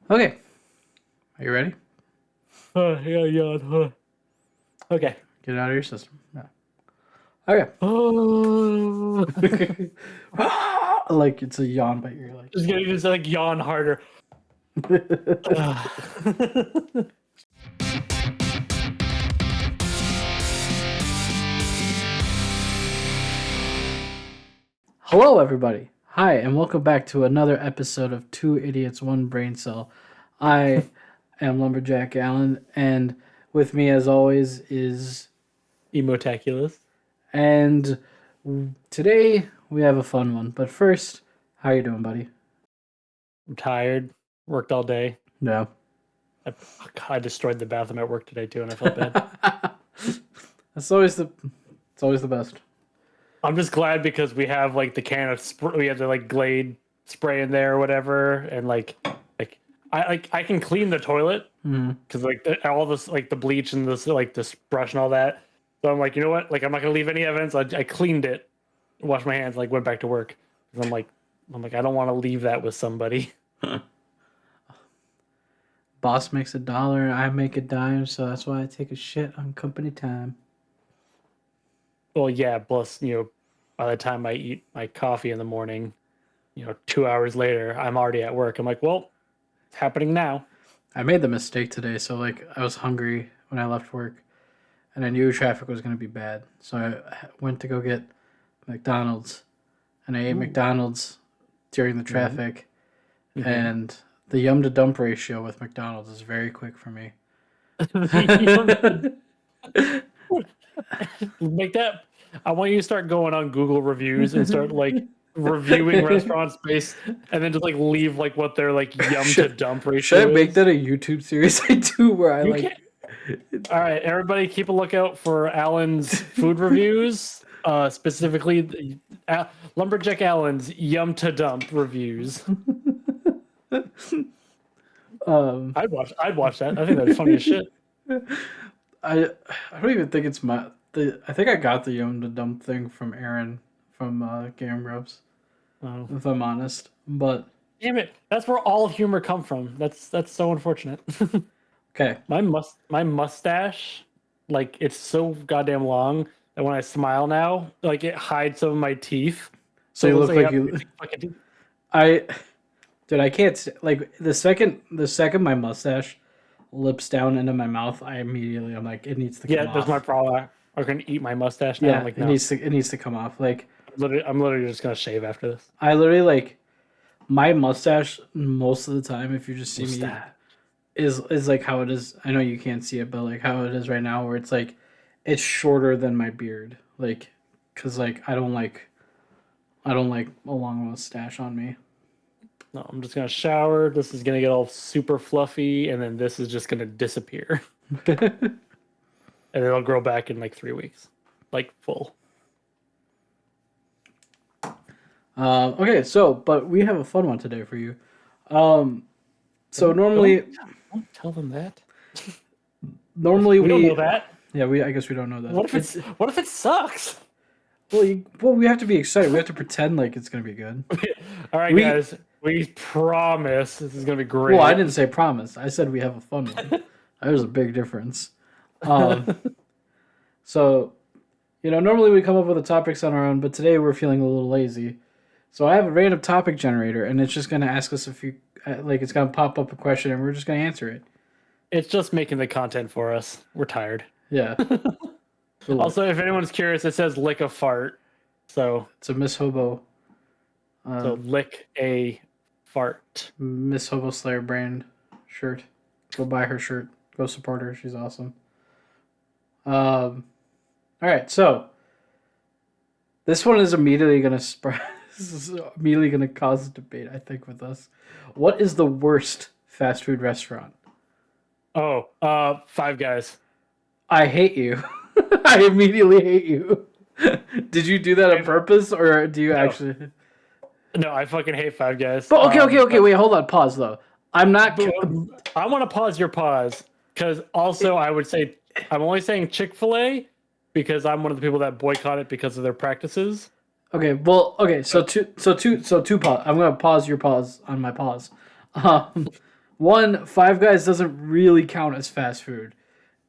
Okay. Are you ready? Yeah. Okay. Get it out of your system. Yeah. Okay. Oh, Like it's a yawn, but you're like. just like yawn harder. Hello, everybody. Hi, and welcome back to another episode of Two Idiots, One Brain Cell. I am Lumberjack Allen, and with me, as always, is. Emotaculous. And today we have a fun one. But first, how you doing, buddy? I'm tired. Worked all day. No. I destroyed the bathroom at work today too, and I felt bad. It's always the best. I'm just glad because we have like the can of we have the like Glade spray in there or whatever, and like I can clean the toilet because all this like the bleach and this brush and all that. So I'm like, you know what? Like I'm not gonna leave any evidence. I cleaned it, washed my hands, like went back to work. I'm like I don't want to leave that with somebody. Boss makes $1, I make a dime, so that's why I take a shit on company time. Well, yeah. Plus, by the time I eat my coffee in the morning, 2 hours later, I'm already at work. I'm like, well, it's happening now. I made the mistake today, so like I was hungry when I left work, and I knew traffic was gonna be bad, so I went to go get McDonald's, and I ate Ooh. McDonald's during the traffic, and the yum to dump ratio with McDonald's is very quick for me. Make that. I want you to start going on Google reviews and start like reviewing restaurants based, and then just like leave like what their like yum to dump ratio. Should I make that a YouTube series I do where I like? All right, everybody, keep a lookout for Alan's food reviews. Specifically, Lumberjack Allen's yum to dump reviews. I'd watch that. I think that'd be funny as shit. I don't even think it's I think I got the yum to dump thing from Aaron from Game Grumps. Oh. If I'm honest, but damn it, that's where all humor come from. That's so unfortunate. Okay. My mustache, like it's so goddamn long that when I smile now, like it hides some of my teeth. So you look like you. Dude, I can't like the second my mustache lips down into my mouth, I'm like it needs to come off. Yeah, that's my problem. I'm gonna eat my mustache now. Yeah, Like, no. It needs to come off. Like I'm literally just gonna shave after this. I literally like my mustache most of the time. If you just see me, is like how it is. I know you can't see it, but like how it is right now, where it's like it's shorter than my beard. Like, cause like I don't like a long mustache on me. No, I'm just gonna shower. This is gonna get all super fluffy, and then this is just gonna disappear. And it'll grow back in like 3 weeks, like full. Okay, so but we have a fun one today for you. So normally, don't tell them that. Normally we don't know that. Yeah, I guess we don't know that. What if it sucks? Well, we have to be excited. We have to pretend like it's gonna be good. All right, guys. We promise this is gonna be great. Well, I didn't say promise. I said we have a fun one. There's a big difference. So, normally we come up with the topics on our own, but today we're feeling a little lazy. So I have a random topic generator, and it's just gonna ask us it's gonna pop up a question, and we're just gonna answer it. It's just making the content for us. We're tired. Yeah. Also, if anyone's curious, it says lick a fart. So it's a Miss Hobo. So lick a fart. Miss Hobo Slayer brand shirt. Go buy her shirt. Go support her. She's awesome. All right, so this one is immediately gonna spread. This is immediately gonna cause a debate, I think, with us. What is the worst fast food restaurant? Oh, Five Guys. I hate you. I immediately hate you. Did you do that on purpose, or do you actually? No, I fucking hate Five Guys. But okay. Wait, hold on. Pause though. I'm not. I want to pause your pause because also I would say I'm only saying Chick-fil-A because I'm one of the people that boycott it because of their practices. Okay. Well. Okay. So two pause. I'm gonna pause your pause on my pause. One, Five Guys doesn't really count as fast food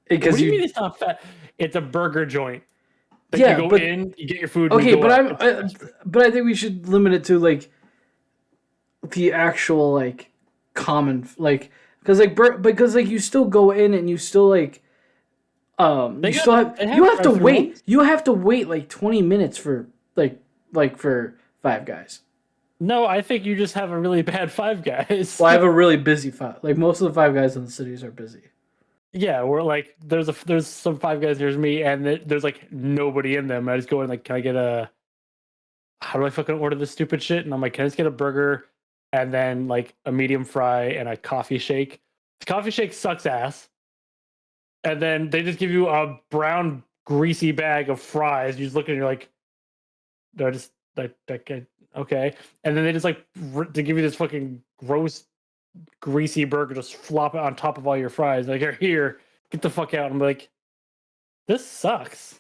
because What do you mean it's not fat? It's a burger joint. Like you yeah, go but in, you get your food, and okay, you go but out. It's fast food. but I think we should limit it to like the actual like common like because like because like you still go in and you still like you still have They you have have to drive-through wait ones. you have to wait like 20 minutes for for Five Guys. No, I think you just have a really bad Five Guys. Well, I have a really busy five. Like most of the Five Guys in the cities are busy. Yeah, we're like there's some Five Guys near me, and there's like nobody in them. I just go in like, can I get a? How do I fucking order this stupid shit? And I'm like, can I just get a burger, and then like a medium fry and a coffee shake? The coffee shake sucks ass, and then they just give you a brown greasy bag of fries. You just look at it, and you're like, they're just like okay, and then they just like to give you this fucking gross greasy burger, just flop it on top of all your fries. Like, here, get the fuck out. I'm like, this sucks.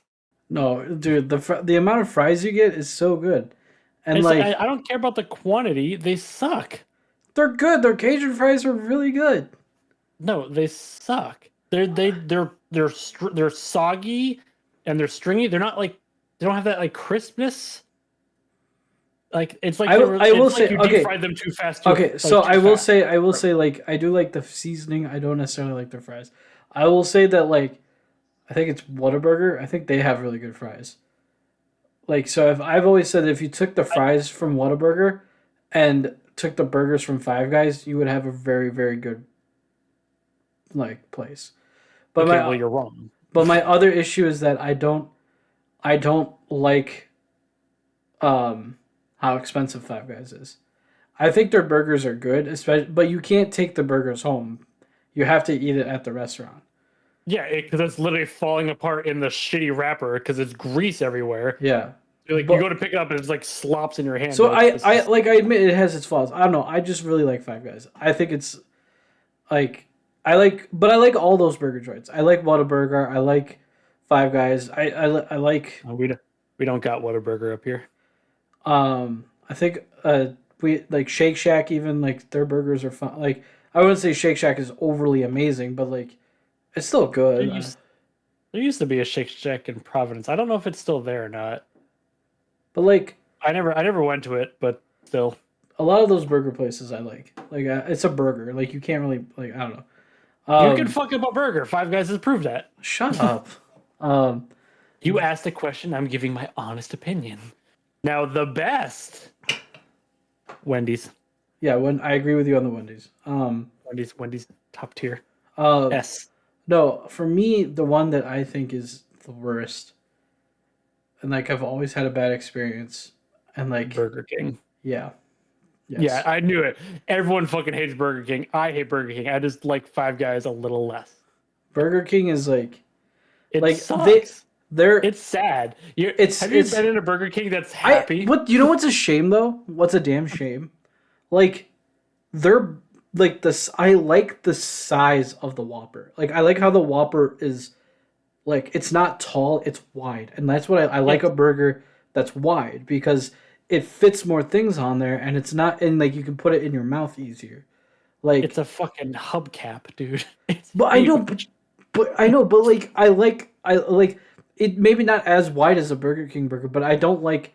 No, dude, the amount of fries you get is so good, and It's like like I don't care about the quantity. They suck. they're good. Their Cajun fries are really good. No, they suck. They're soggy and they're stringy. They're not like they don't have that like crispness. Like it's like I will it's like say you deep okay. fried them too fast. Okay, so I will say like I do like the seasoning. I don't necessarily like their fries. I will say that like I think it's Whataburger. I think they have really good fries. Like so, if I've always said if you took the fries from Whataburger and took the burgers from Five Guys, you would have a very good like place. But Okay, well my you're wrong. other issue is that I don't like how expensive Five Guys is. I think their burgers are good, especially but you can't take the burgers home. You have to eat it at the restaurant. Yeah, because it's literally falling apart in the shitty wrapper because it's grease everywhere. Yeah. Like you But go to pick it up and it's like slops in your hand. so You're like, this I is like I admit it has its flaws. I don't know. I just really like Five Guys. I think it's like I like all those burger joints. I like Whataburger. I like Five Guys. I like we don't got Whataburger up here. I think we like Shake Shack even like their burgers are fun. Like I wouldn't say Shake Shack is overly amazing, but like it's still There good. used there used to be a Shake Shack in Providence. I don't know if it's still there or not. But like I never went to it, but still. a lot of those burger places I like. Like it's a burger. Like you can't really like I don't know. You can fuck up a burger. Five Guys has proved that. Shut up. Um, You asked a question, I'm giving my honest opinion. Now the best Wendy's. yeah, when I agree with you on the Wendy's. Wendy's top tier. Uh, S. no, for me, the one that I think is the worst, and like I've always had a bad experience, and like Burger King. yeah, yes. Yeah, I knew it. Everyone fucking hates Burger King. I hate Burger King. I just like Five Guys a little less. Burger King is like It like sucks. they're It's sad. Have you it's been in a Burger King that's I happy? what you know what's a shame though? What's a damn shame? Like they're like this. I like the size of the Whopper. Like I like how the Whopper is like it's not tall, it's wide, and that's what I like a burger that's wide because it fits more things on there, and it's not and like you can put it in your mouth easier. Like, It's a fucking hubcap, dude. It's but I know, huge. but like I like it. Maybe not as wide as a Burger King burger, but I don't like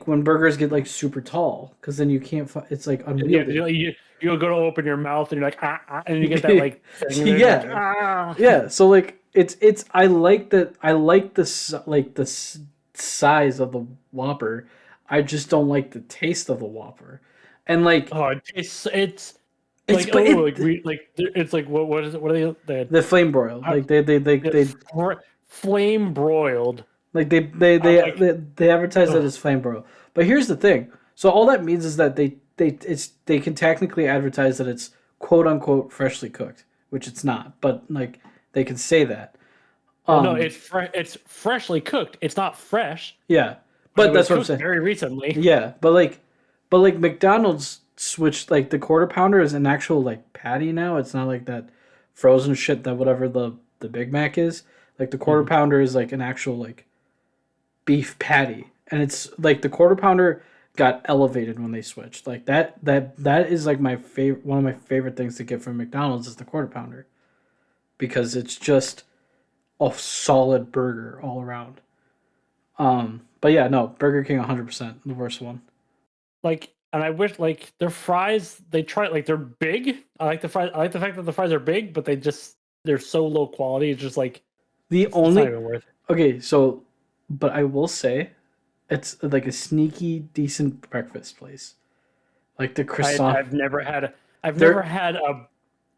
when burgers get like super tall because then you can't. It's like unwieldy. You'll go to open your mouth and you're like and you get that like thing and Yeah. like, ah. Yeah, so like it's I like that I like the size of the Whopper. I just don't like the taste of the Whopper. And like Oh, it's it's like but oh it, it's like what is it? What are they? the flame broiled. Like they Flame broiled. like Like they advertise that ugh. as flame broiled. But here's the thing. So all that means is that they can technically advertise that it's quote unquote freshly cooked, which it's not. But like they can say that. No, it's freshly cooked. It's not fresh. Yeah. But But it was that's what I'm cooked saying. very recently. Yeah, but like McDonald's switched like the quarter pounder is an actual like patty now. It's not like that frozen shit that whatever the Big Mac is. Like the quarter pounder is like an actual like beef patty, and it's like the quarter pounder got elevated when they switched. Like that is like my favorite. One of my favorite things to get from McDonald's is the quarter pounder because it's just a solid burger all around. But yeah, no, Burger King 100% the worst one. Like, and I wish like their fries. They try like they're big. I like the fries. I like the fact that the fries are big, but they're so low quality. It's just like The it's not only even worth it. okay, so but I will say it's like a sneaky decent breakfast place. Like the croissant. I've never had a. I've never They're had a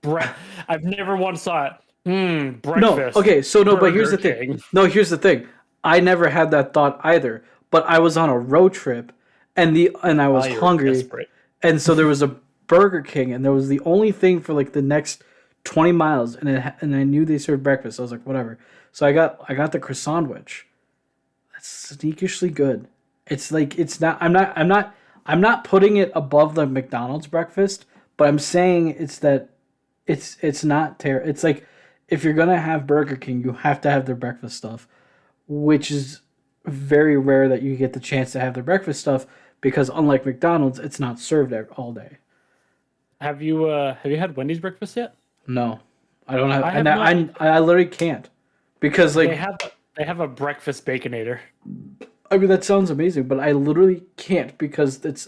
bre- I've never once thought, no, breakfast. okay, so no, but here's Burger the thing. King. No, here's the thing. I never had that thought either. But I was on a road trip and I was Oh, you're hungry desperate. and so there was a Burger King and there was the only thing for like the next 20 miles and I knew they served breakfast. I was like, whatever. So I got the croissant sandwich. That's sneakishly good. It's like it's not I'm not putting it above the McDonald's breakfast, but I'm saying it's not terrible. It's like if you're gonna have Burger King, you have to have their breakfast stuff, which is very rare that you get the chance to have their breakfast stuff because unlike McDonald's, it's not served all day. Have you had Wendy's breakfast yet? No, I don't have, I and have not. I literally can't because They like have they have a breakfast baconator. I mean that sounds amazing, but I literally can't because it's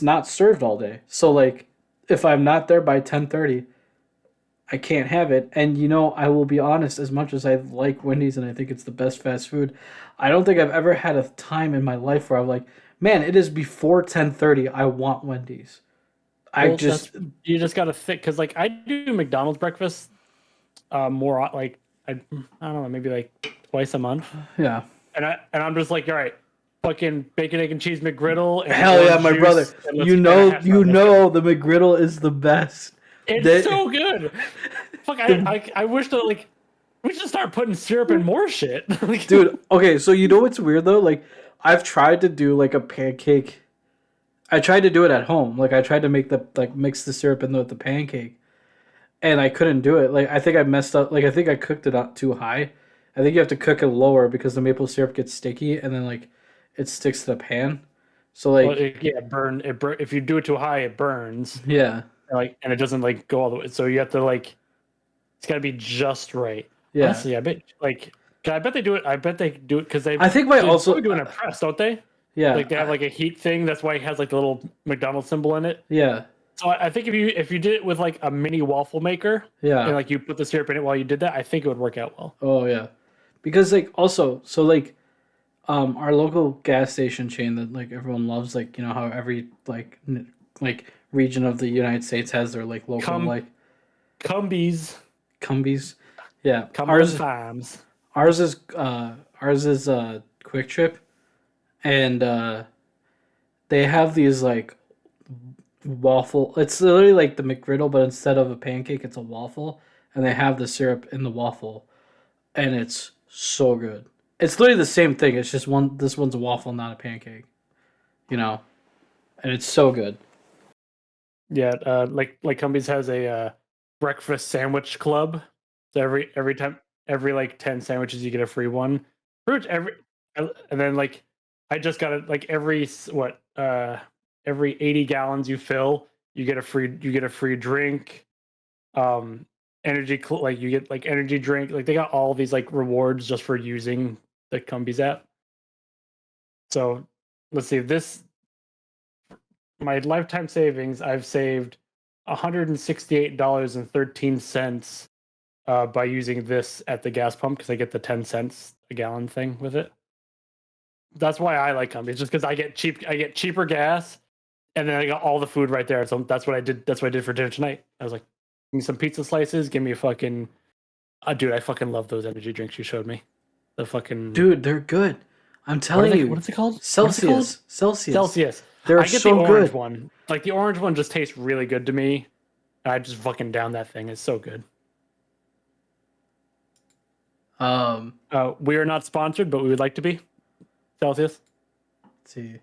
not served all day. So like if I'm not there by 10:30, I can't have it. And I will be honest, as much as I like Wendy's and I think it's the best fast food, I don't think I've ever had a time in my life where I'm like, man, it is before 10:30. I want Wendy's. I Well, just you just got to think because like I do McDonald's breakfast more like I don't know maybe like twice a month, yeah. and I'm just like all right, fucking bacon egg and cheese McGriddle and Hell yeah, orange my juice, brother. and You and a know, hash you brown. Let's go. know the McGriddle is the best. It's That- so good. Fuck, I wish that like we should start putting syrup in more shit. Like, Dude, okay, so you know what's weird though? Like I've tried to do like a pancake. I tried to do it at home. Like I tried to make the like mix the syrup in the pancake, and I couldn't do it. Like I think I messed up. Like I think I cooked it up too high. I think you have to cook it lower because the maple syrup gets sticky and then like it sticks to the pan. So like well, yeah, if you do it too high, it burns. yeah, And it doesn't like go all the way. So you have to like it's got to be just right. yeah. Honestly, I bet they do it. I bet they do it because I think my they also probably do it in a press, don't they? yeah Like they have like a heat thing. That's why it has like the little McDonald's symbol in it. yeah So I think if you did it with like a mini waffle maker yeah. and like you put the syrup in it while you did that, I think it would work out well. Oh yeah, because like also so like our local gas station chain that like everyone loves, like how every like region of the United States has their like local Cum like Cumbies, Cumbies. Yeah, Cumberland Farms. ours is Quick Trip, and they have these like waffle. It's literally like the McGriddle, but instead of a pancake, it's a waffle, and they have the syrup in the waffle, and it's so good. It's literally the same thing. It's just this one's a waffle, not a pancake. And it's so good. Yeah, like Cumbies has a breakfast sandwich club. So every like 10 sandwiches, you get a free one. Pretty much and then like I just got it like every 80 gallons you fill, you get a free drink. Like you get like energy drink. Like they got all these like rewards just for using the Cumbies app. So let's see this. My lifetime savings, I've saved $168.13 by using this at the gas pump because I get the 10 cents a gallon thing with it. That's why I like Cumbies, just because I get cheaper gas, and then I got all the food right there. So that's what I did. That's what I did for dinner tonight. I was like, give me some pizza slices, give me a fucking, dude, I fucking love those energy drinks you showed me. The fucking Dude, they're good. I'm telling you. what is it called? Celsius. Celsius. Celsius. They're I get so the orange good. one. Like the orange one just tastes really good to me. I just fucking down that thing. It's so good. We are not sponsored, but we would like to be. Celsius. Let's see.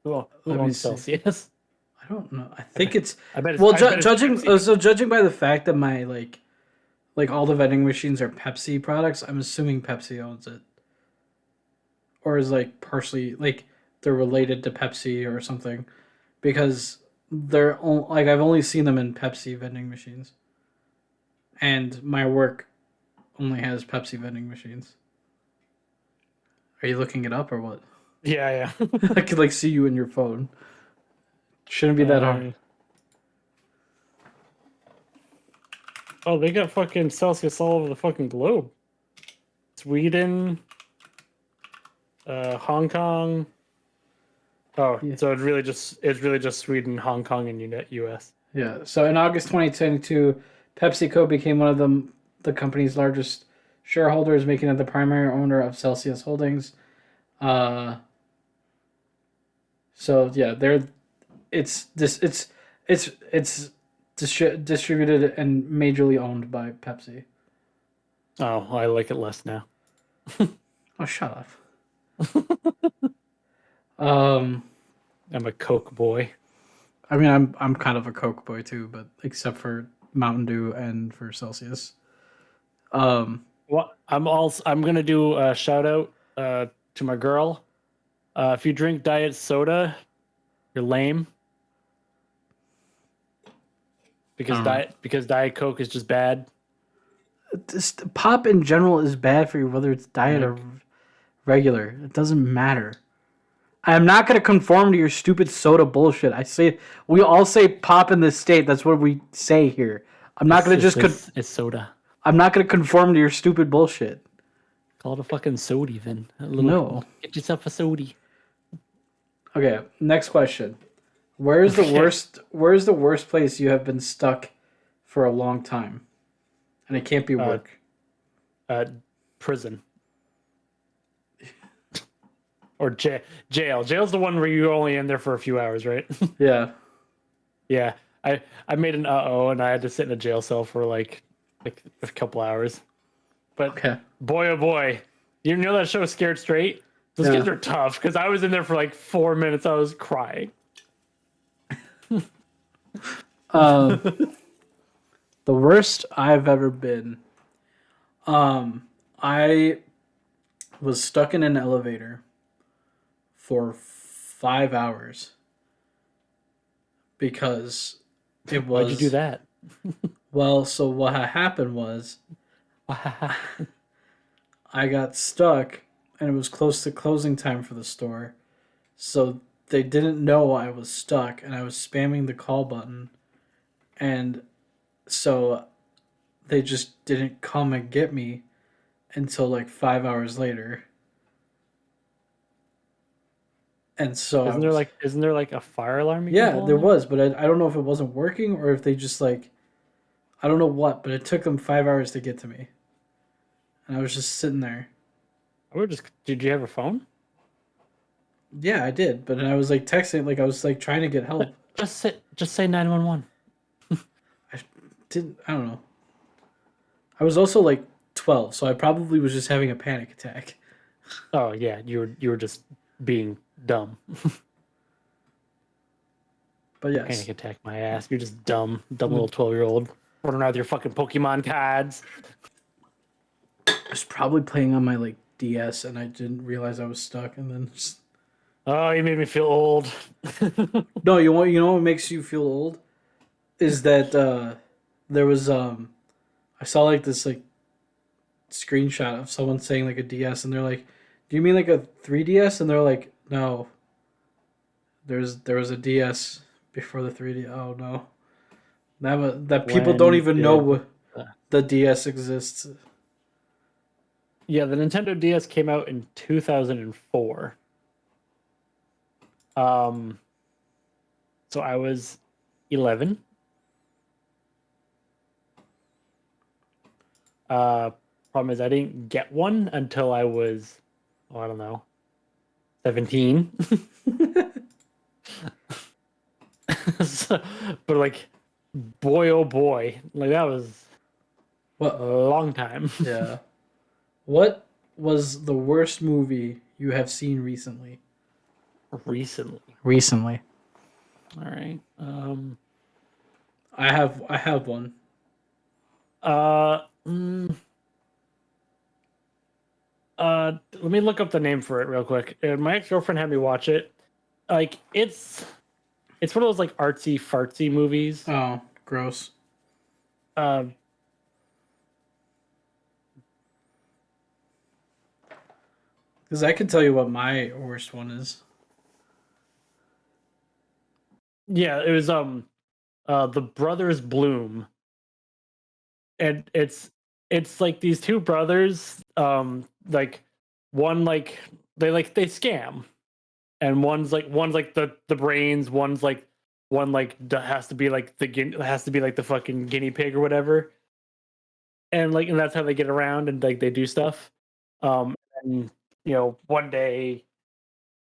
Who Let me owns see. Celsius? I don't know. I think it's I bet it's well. I bet it's Judging Pepsi. judging by the fact that my like all the vending machines are Pepsi products, I'm assuming Pepsi owns it, or is like partially like they're related to Pepsi or something, because like I've only seen them in Pepsi vending machines, and my work only has Pepsi vending machines. Are you looking it up or what? Yeah, I could like see you in your phone. Shouldn't be that hard. yeah. Oh, they got fucking Celsius all over the fucking globe. Sweden, Hong Kong. Oh, Yeah. so it's really just Sweden, Hong Kong, and U.S. Yeah. So in August 2022, PepsiCo became one of the company's largest shareholders, making it the primary owner of Celsius Holdings. Uh, so yeah, it's distributed and majorly owned by Pepsi. Oh, I like it less now. Oh, shut up. Um, I'm a Coke boy. I mean, I'm kind of a Coke boy too, but except for Mountain Dew and for Celsius. Um, Well, I'm gonna do a shout out to my girl. If you drink diet soda, you're lame I don't know. because Diet Coke is just bad. Pop in general is bad for you, whether it's diet or Like, regular. It doesn't matter. I'm not gonna conform to your stupid soda bullshit. I say we all say pop in this state. That's what we say here. I'm not gonna just. it's soda. I'm not gonna conform to your stupid bullshit. Call it a fucking sody then. No. Get yourself a sody. Okay. Next question. Where's the Okay. worst? Where's the worst place you have been stuck for a long time? And it can't be work. Prison or jail. Jail's the one where you're only in there for a few hours, right? Yeah. Yeah. I made an and I had to sit in a jail cell for like a couple hours. But Okay. boy, oh boy, you know that show Scared Straight? Those Yeah. kids are tough because I was in there for like 4 minutes. I was crying. The worst I've ever been. I was stuck in an elevator for 5 hours because it was. Why'd you do that? Well, so what happened was I got stuck and it was close to closing time for the store. So they didn't know I was stuck and I was spamming the call button. And so they just didn't come and get me until like 5 hours later. And so Isn't there like a fire alarm you can yeah, pull in there there? was, but I don't know if it wasn't working or if they just like, I don't know what, but it took them 5 hours to get to me. And I was just sitting there. Did you have a phone? Yeah, I did, but I was like texting, like I was like trying to get help. Just say 911. I I don't know. I was also like 12, so I probably was just having a panic attack. Oh yeah, you were just being dumb. But yes, Panic attack my ass. You're just dumb little 12-year-old running around with your fucking Pokemon cards. I was probably playing on my like DS and I didn't realize I was stuck and then just... Oh, you made me feel old. No, you know what makes you feel old is that there was I saw like this like screenshot of someone saying like a DS and they're like, "Do you mean like a 3DS?" And they're like, "No. There was a DS before the 3D." Oh no. That people don't When even did know the DS exists. Yeah, the Nintendo DS came out in 2004. So I was 11. Problem is I didn't get one until I was, I don't know, 17. So, but like, boy, oh boy, like that was a What? long time. Yeah. What was the worst movie you have seen recently? Recently. Recently. All right. I have one. Uh, mm, Let me look up the name for it real quick. My ex-girlfriend had me watch it. Like it's one of those like artsy fartsy movies. Oh, gross. Um, Because I can tell you what my worst one is. yeah, it was the Brothers Bloom, and it's like these two brothers, like one they scam, and one's like the brains, one like has to be like has to be like the fucking guinea pig or whatever, and that's how they get around and like they do stuff. And one day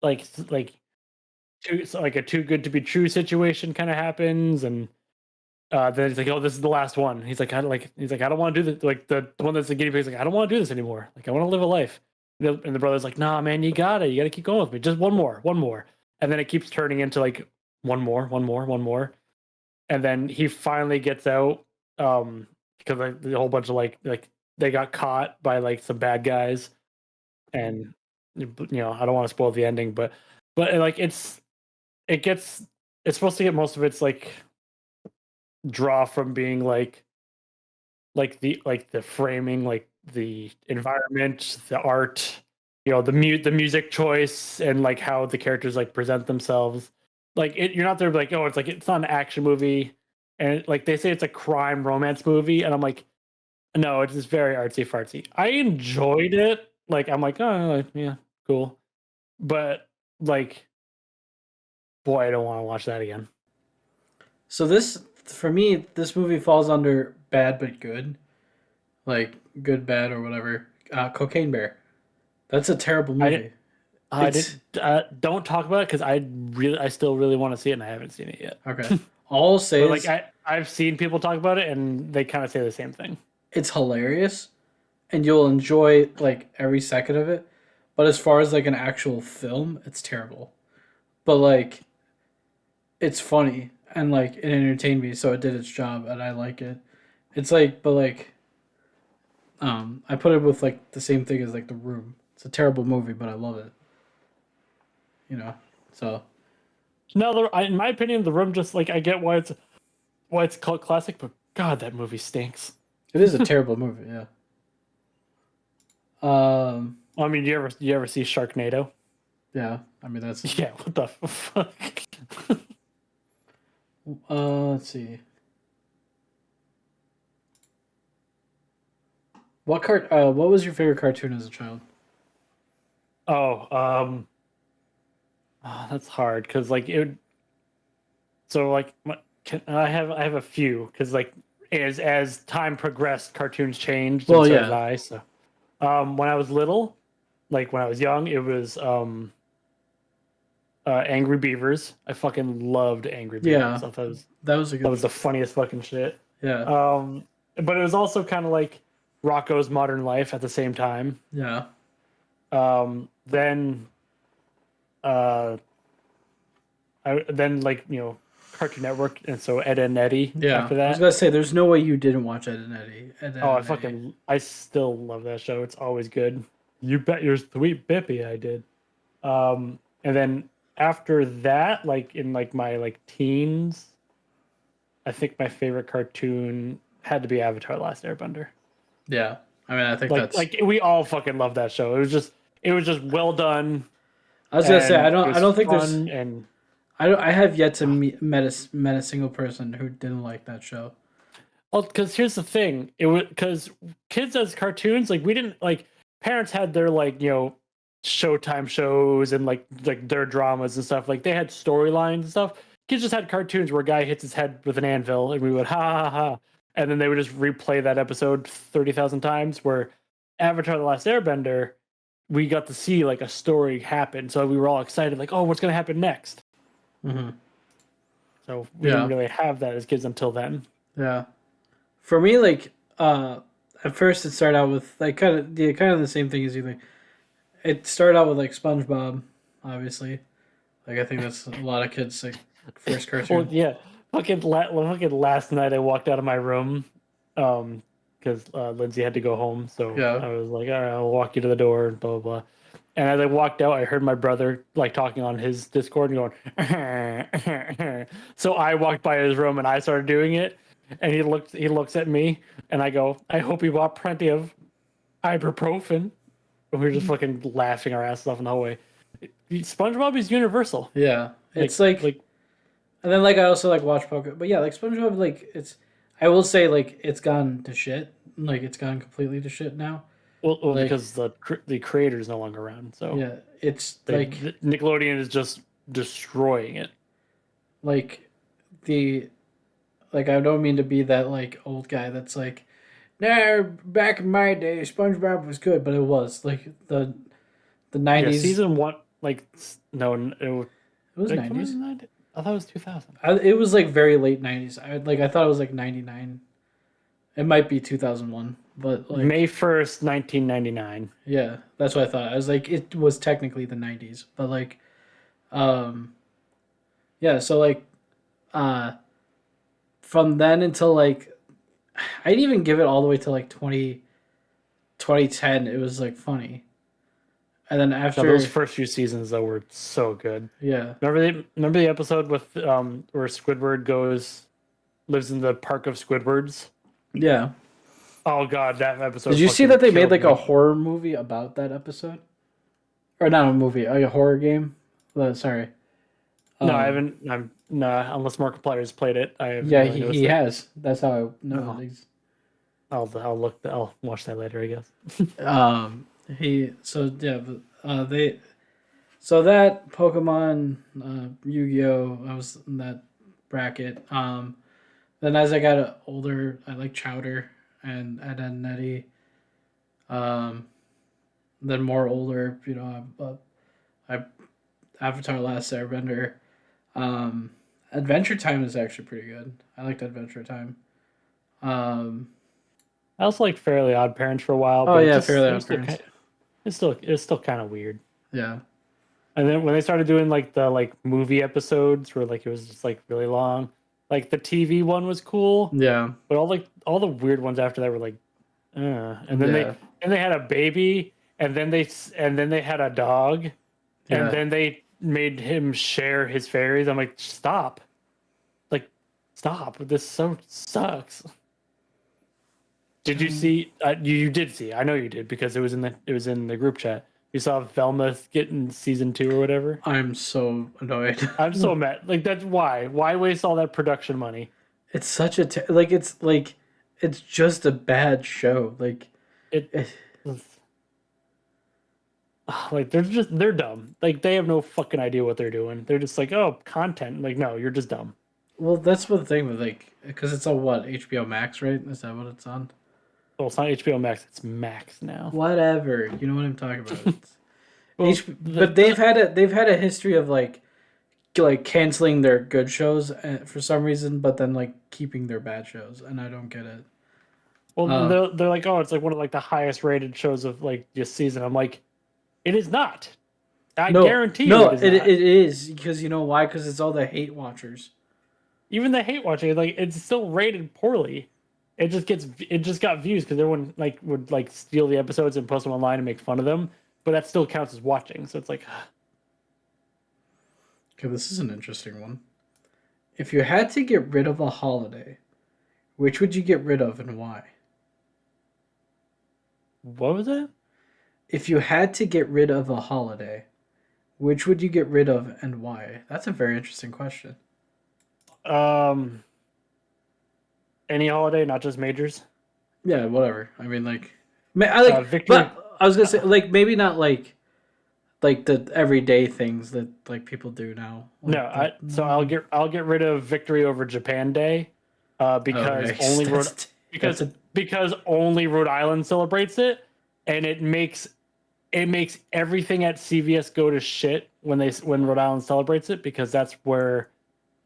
like so like a too good to be true situation kind of happens, and then he's like, "Oh, this is the last one." He's like, "I don't want to do this." Like the one that's the guinea pig is like, "I don't want to do this anymore. Like, I want to live a life." And the brother's like, "Nah, man, you gotta keep going with me. Just one more." And then it keeps turning into like one more, and then he finally gets out, because like the whole bunch of like they got caught by like some bad guys, and I don't want to spoil the ending, but like it gets it's supposed to get most of its like draw from being like the framing, like the environment, the art, the music choice, and like how the characters like present themselves. Like you're not there like, oh, it's not an action movie, and like they say it's a crime romance movie, and I'm like, no, it's just very artsy fartsy. I enjoyed it. Like I'm like, oh, like, yeah, cool, but like, boy, I don't want to watch that again. So this, for me, this movie falls under bad but good, like good bad or whatever. Cocaine Bear. That's a terrible I movie. I It's didn't. Don't talk about it because I still really want to see it, and I haven't seen it yet. okay. All I'll say But like is I've seen people talk about it, and they kind of say the same thing. it's hilarious, and you'll enjoy like every second of it. But as far as like an actual film, it's terrible. But like it's funny and like it entertained me, so it did its job, and I like it. It's like, but like, I put it with like the same thing as like The Room. It's a terrible movie, but I love it. You know, so No, in my opinion, The Room just like I get why it's called classic, but God, that movie stinks. it is a terrible movie. Yeah. Um. I mean, you ever see Sharknado? Yeah. I mean that's. Yeah, what the fuck? Let's see. What was your favorite cartoon as a child? Oh, that's hard because like it. So like I have a few because like as time progressed, cartoons changed, and Well, so did yeah. I. So when I was little, like when I was young, it was Angry Beavers. I fucking loved Angry Beavers. Yeah. I thought That was a that good. was the funniest fucking shit. Yeah. Um, but it was also kind of like Rocco's Modern Life at the same time. Yeah. Then uh, then like Cartoon Network, and so Ed and Eddie Yeah. after I was that. gonna say there's no way you didn't watch Ed and Eddie. Oh, And Eddie. I still love that show. It's always good. You bet your sweet Bippy I did. And then after that, like in like my like teens, I think my favorite cartoon had to be Avatar: Last Airbender. Yeah. I mean, I think that's. Like we all fucking love that show. It was just well done, I was gonna say I and it don't. I was don't think there's. fun, and I don't. I have yet to met a single person who didn't like that show. well, because here's the thing, it was because kids as cartoons, like we didn't like parents had their like Showtime shows and like their dramas and stuff. Like they had storylines and stuff. Kids just had cartoons where a guy hits his head with an anvil, and we would ha ha ha, and then they would just replay that episode 30,000 times. Where Avatar: The Last Airbender, we got to see like a story happen, so we were all excited, like, oh, what's gonna happen next? Mm-hmm. So we didn't Yeah. really have that as kids until then. Yeah. For me, like, at first it started out with like kind of the same thing as you. Like, it started out with like SpongeBob, obviously. Like, I think that's a lot of kids' like first Well, cartoon. yeah. Fucking last night, I walked out of my room, um, because Lindsay had to go home. So Yeah. I was like, all right, I'll walk you to the door and blah, blah, blah. And as I walked out, I heard my brother like talking on his Discord and going, so I walked by his room and I started doing it. And he looks at me and I go, I hope he bought plenty of ibuprofen. And we were just fucking laughing our asses off in the hallway. SpongeBob is universal. Yeah. It's like and then like I also like watch Pokemon. But yeah, like SpongeBob, like it's I will say like it's gone to shit. Like it's gone completely to shit now. well Like because the creator is no longer around. So yeah, it's like Nickelodeon is just destroying it. like the like I don't mean to be that like old guy that's like, nah, back in my day, SpongeBob was good, but it was like the Yeah, nineties. season one, like no, It was like, when was nineties. it? I thought it was 2000. It was like very late nineties. I thought it was like 99. It might be 2001, but like May 1st, 1999. yeah, that's what I thought. I was like it was technically the nineties, but like um yeah, so like uh from then until like I'd even give it all the way to like 2010. It was like funny. And then No, after those first few seasons though were so good. yeah. Remember the episode with where Squidward lives in the park of Squidwards? Yeah. Oh god, that episode. Did you see fucking that they made killed like me. a horror movie about that episode? Or not a movie, a horror game? Sorry. No, I haven't. I'm nah, unless Markiplier's played it. I haven't Yeah, really noticed he it. has. That's how I know. Oh. He's, I'll watch that later, I guess. he so yeah, but, they so that Pokemon, Yu-Gi-Oh, I was in that bracket. Then as I got older, I like Chowder and Ed, Edd n Eddy. Um, then more older, I Avatar: Last Airbender. Um, Adventure Time is actually pretty good. I liked Adventure Time. Um, I also liked Fairly Odd Parents for a while, oh but yeah, Fairly Odd Parents. It's still kind of weird. Yeah, And then when they started doing like the like movie episodes where like it was just like really long, like the TV one was cool, yeah, but all the weird ones after that were like, and then yeah, they had a baby, and then they had a dog, and yeah. then they made him share his fairies. I'm like, stop, like, stop. This so sucks. Did you see? You did see. I know you did because it was in the group chat. You saw Velma getting season 2 or whatever. I'm so annoyed. I'm so mad. Like that's why. Why waste all that production money? It's such a it's just a bad show. Like It eh, like they're dumb. Like they have no fucking idea what they're doing. They're just like, oh, content. Like no, you're just dumb. well, that's what the thing with like because it's on what HBO Max, right? Is that what it's on? Well, it's not HBO Max. It's Max now. Whatever, you know what I'm talking about. It's, Well, but they've had a history of like canceling their good shows for some reason, but then like keeping their bad shows, and I don't get it. they're like, oh, it's like one of like the highest rated shows of like this season. I'm like, it is not. I No, guarantee you, no, it is not. it is because you know why? Because it's all the hate watchers. Even the hate watching, like it's still rated poorly. It just got views because everyone like would like steal the episodes and post them online and make fun of them. But that still counts as watching. So it's like, Okay, this is an interesting one. If you had to get rid of a holiday, which would you get rid of and why? what was it? If you had to get rid of a holiday, which would you get rid of and why? That's a very interesting question. Any holiday, not just majors. Yeah, whatever. I mean, like, I like, Victory. but I was gonna say, like, maybe not like the everyday things that like people do now. Like No, so I'll get rid of Victory over Japan Day, because okay. only Rhode That's- because that's a- because only Rhode Island celebrates it, and it makes everything at CVS go to shit when Rhode Island celebrates it because that's where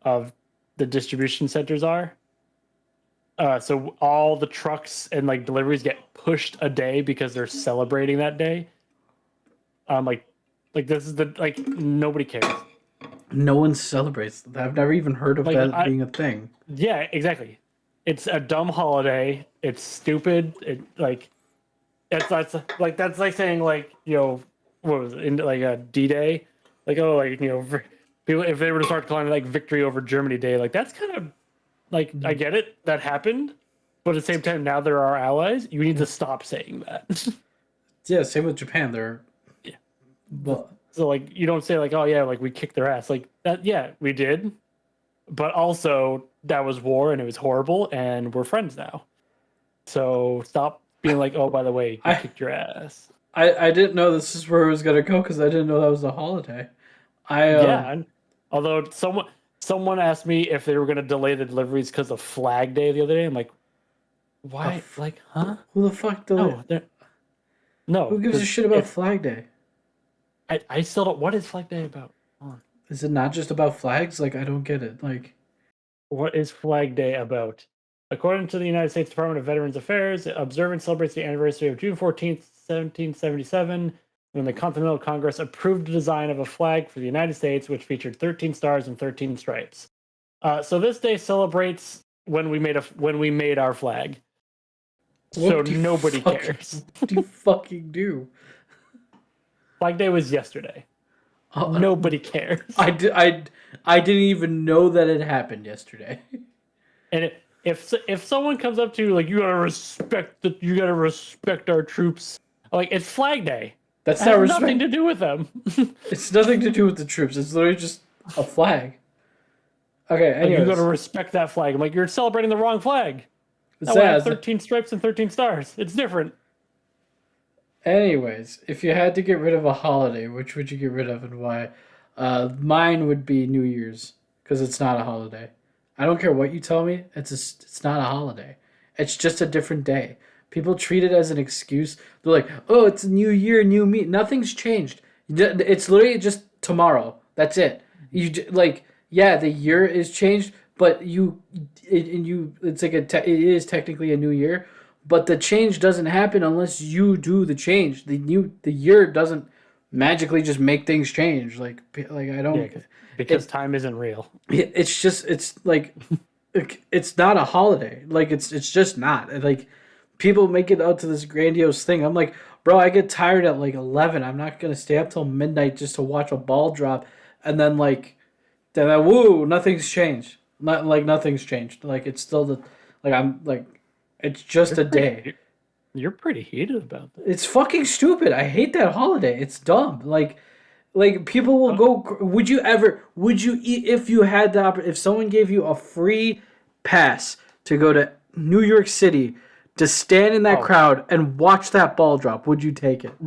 the distribution centers are. So all the trucks and like deliveries get pushed a day because they're celebrating that day. Like this is like nobody cares. no one celebrates. I've never even heard of Like, that being a thing. Yeah, exactly. it's a dumb holiday. It's stupid. That's like saying like what was it in like a D-Day, like oh like people if they were to start calling it like victory over Germany Day, like that's kind of like I get it that happened, but at the same time now they're our allies. You need to stop saying that. Yeah, same with Japan. They're Yeah. but So like you don't say like oh yeah like we kicked their ass like that yeah we did, but also that was war and it was horrible and we're friends now. So stop being like oh by the way we I kicked your ass. I didn't know this is where it was gonna go because I didn't know that was a holiday. I Yeah, and although someone asked me if they were going to delay the deliveries because of Flag Day the other day, I'm like, why? Like, huh? who the fuck No, no, who gives a because shit about Flag Day? I still don't. What is Flag Day about? Hold on. Is it not just about flags? Like I don't get it. Like What is Flag Day about? According to the United States Department of Veterans Affairs, observance celebrates the anniversary of June 14th, 1777, when the Continental Congress approved the design of a flag for the United States, which featured 13 stars and 13 stripes. So this day celebrates when we made our flag. So what do you nobody fucking, cares. what do you fucking do? Flag Day was yesterday. Uh, Nobody cares. I didn't even know that it happened yesterday. And if someone comes up to you like you gotta respect our troops, like it's Flag Day. That's It not has nothing respect. to do with them. It's nothing to do with the troops. It's literally just a flag. Okay. Like you gotta Anyways, respect that flag. I'm like you're celebrating the wrong flag. it's That one had that. 13 stripes and 13 stars. It's different. Anyways, if you had to get rid of a holiday, which would you get rid of and why? Mine would be New Year's because it's not a holiday. I don't care what you tell me. It's not a holiday. It's just a different day. People treat it as an excuse. They're like, "Oh, it's a new year, new me." Nothing's changed. It's literally just tomorrow. That's it. Like, yeah, the year is changed, but it's like it is technically a new year, but the change doesn't happen unless you do the change. The year doesn't magically just make things change. Like I Yeah, don't. because It time isn't real. it's just it's like it's not a holiday. Like it's just not. Like people make it out to this grandiose thing. I'm like, bro, I get tired at like 11. I'm not gonna stay up till midnight just to watch a ball drop, and then woo, nothing's changed. Not like nothing's changed. Like it's still the like I'm like it's just You're a pretty, day. you're pretty heated about that. It's fucking stupid. I hate that holiday. It's dumb. Like people will go. Would you ever? Would you if you had if someone gave you a free pass to go to New York City to stand in that Oh crowd and watch that ball drop? Would you take it?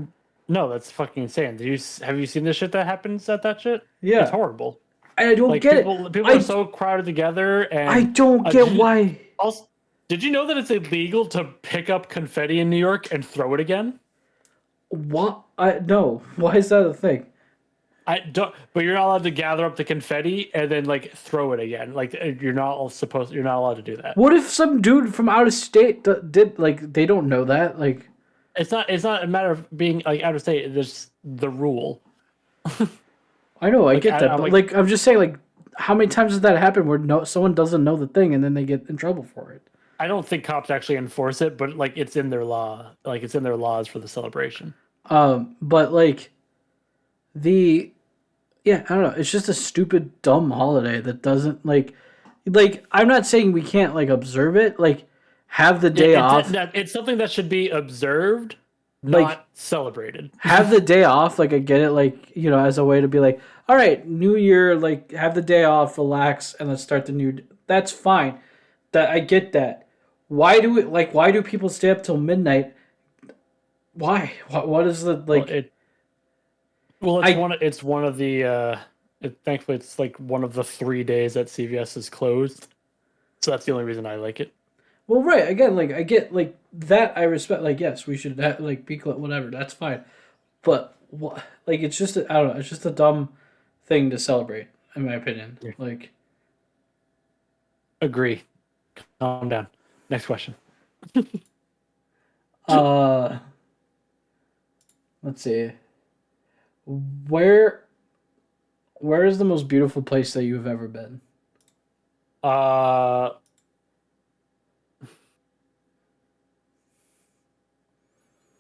no, that's fucking insane. Have you seen the shit that happens at that shit? It's Yeah, horrible. I don't Like get it. people are I so crowded together, I and don't get why. also, did you know that it's illegal to pick up confetti in New York and throw it again? What I no. Why is that a thing? I don't, but you're not allowed to gather up the confetti and then like throw it again. Like you're not allowed to do that. What if some dude from out of state did like they don't know that like It's not a matter of being like out of state. There's the rule. I know I Like get that I'm but like like I'm just saying like how many times does that happen where someone doesn't know the thing and then they get in trouble for it? I don't think cops actually enforce it, but like it's in their law. Like it's in their laws for the celebration. But like the yeah, I don't know. It's just a stupid, dumb holiday that doesn't like. I'm not saying we can't like observe it. Like, have the day off. It's something that should be observed, Like, not celebrated. have the day off. Like, I get it. Like, as a way to be like, all right, New Year. Like, have the day off, relax, and let's start the new. That's fine. That I get that. Why do it? Like, why do people stay up till midnight? Why? What is the Well, like? I it's one of the thankfully it's like one of the 3 days that CVS is closed. So that's the only reason I like it. Well, right. Again, like I get like that. I respect. Like, yes, we should like be whatever. That's fine. But what? Like, it's just I don't know. It's just a dumb thing to celebrate, in my opinion. Yeah. Like, Agree. Calm down. Next question. uh, let's see. Where where is the most beautiful place that you've ever been? Uh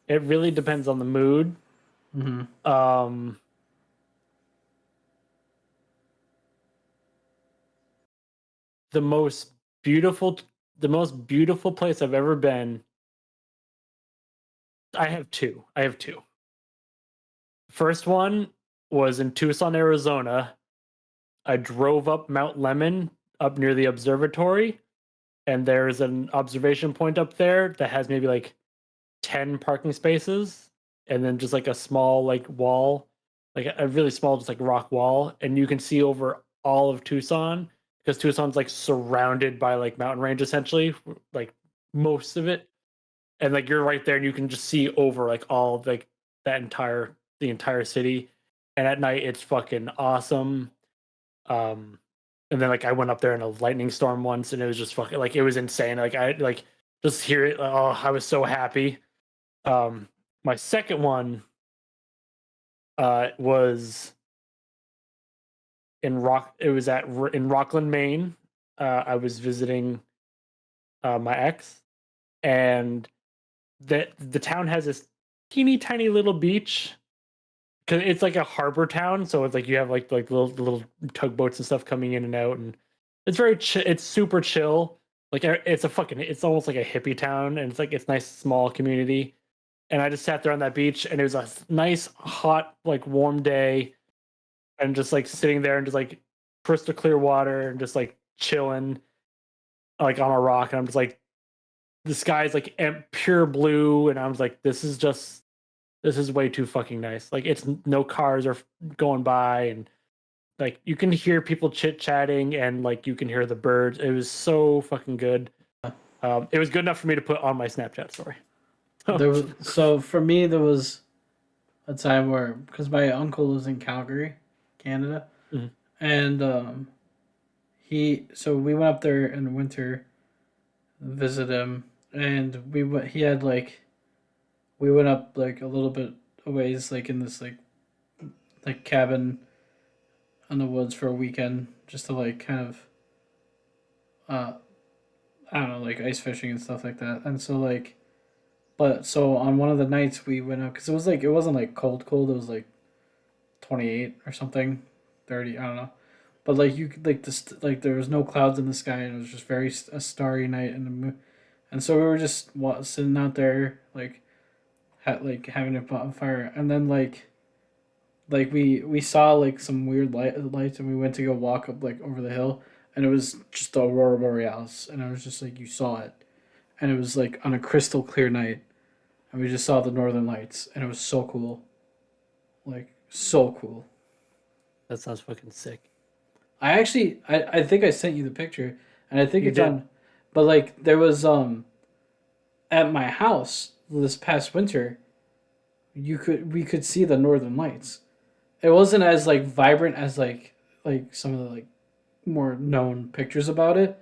It really depends on the mood. Mm-hmm. Um, the most beautiful, the most beautiful place I've ever been. I have two. I have two. First one was in Tucson, Arizona. I drove up Mount Lemon up near the observatory, and there's an observation point up there that has maybe like 10 parking spaces and then just like a small like wall, like a really small just like rock wall, and you can see over all of Tucson because Tucson's like surrounded by like mountain range essentially, like most of it. And like you're right there and you can just see over like all of, like the entire city. And at night it's fucking awesome. Um, and then like I went up there in a lightning storm once, and it was just fucking like it was insane. Like I like just hear it. Oh, I was so happy. My second one was in Rock. It was in Rockland, Maine. I was visiting my ex, and the town has this teeny tiny little beach because it's like a harbor town. So it's like you have like little tugboats and stuff coming in and out, and it's it's super chill. Like it's almost like a hippie town, and it's nice small community. And I just sat there on that beach, and it was a nice hot like warm day, and just like sitting there and just like crystal clear water and just like chilling like on a rock, and I'm just like the sky's like pure blue, and I was like this is way too fucking nice. Like it's no cars are going by, and like you can hear people chit chatting, and like you can hear the birds. It was so fucking good. It was good enough for me to put on my Snapchat story. So for me, there was a time where because my uncle lives in Calgary, Canada, Mhm. and we went up there in the winter, visit him, and we went. He had like we went up like a little bit a ways, like in this like cabin in the woods for a weekend, just to like kind of uh I don't know, like ice fishing and stuff like that. And so like, but so on one of the nights we went out because it was like it wasn't like cold. It was like 28 or something, 30. I don't know. But like you could like this like there was no clouds in the sky and it was just very a starry night and the moon. And so we were just sitting out there like like having a bonfire and then like we saw like some weird lights and we went to go walk up like over the hill and it was just the aurora borealis and I was just like you saw it and it was like on a crystal clear night and we just saw the northern lights and it was so cool, like so cool. That sounds fucking sick. I think I sent you the picture and I think You it's did. on, but like there was at my house this past winter we could see the northern lights. It wasn't as like vibrant as like some of the like more known pictures about it,